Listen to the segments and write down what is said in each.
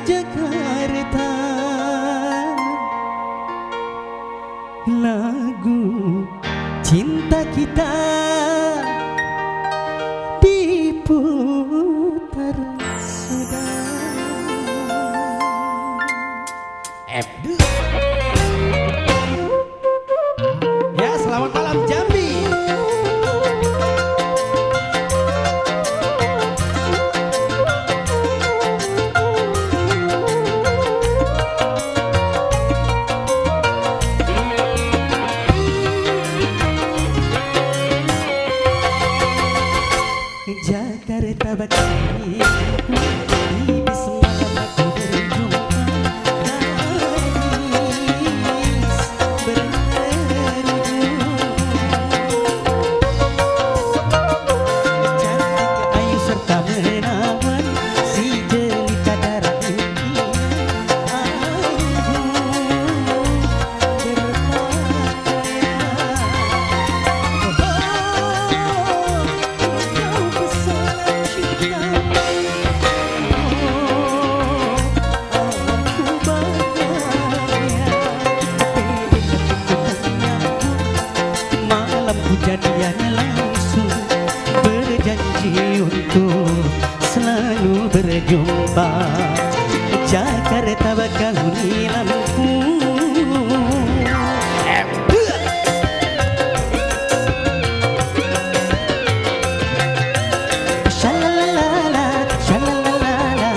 Jakarta, lagu cinta kita diputar sudah. Abdul. Ya, selamat malam Jambi. Jakarta Bekasi, di semalam aku berjumpa gadis berkerudung. Cantik ayu serta menawan, si jelita darah impian aku jadian langsung berjanji untuk selalu berjumpa. Jakarta Bekasi Lampung. Shalalala, shalalala.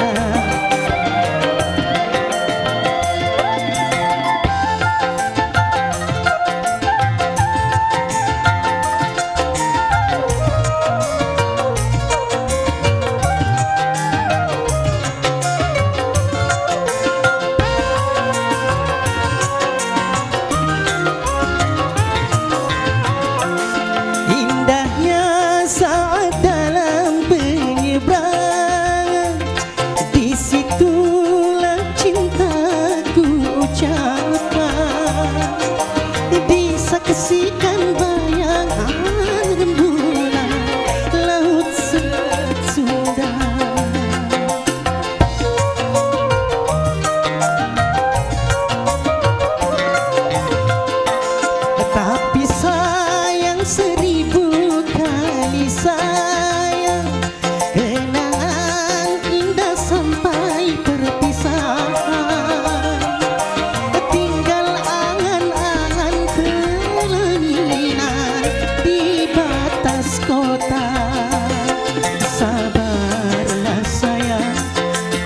Saksikan bayangan rembulan laut Selat Sunda. Tapi sayang 1000 kali sayang, kenangan indah sampai perpisahan. Sabarlah sayang,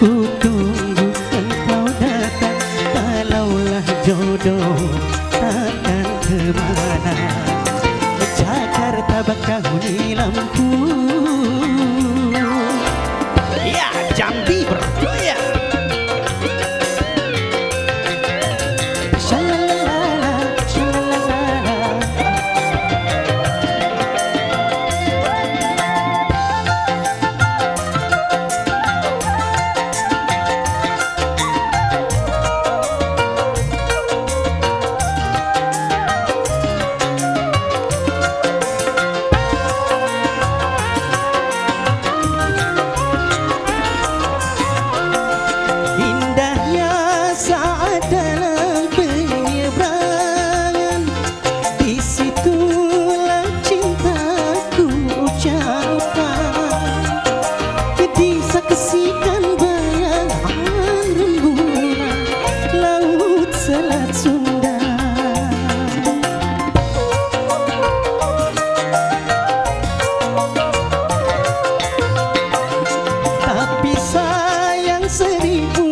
ku tunggu engkau datang. Kalaulah jodoh takkan kemana. Jakarta Bekasi Lampung. Ya, Jambi bergoyang. Saksikan bayangan rembulan laut Selat Sunda. Tapi sayang 1000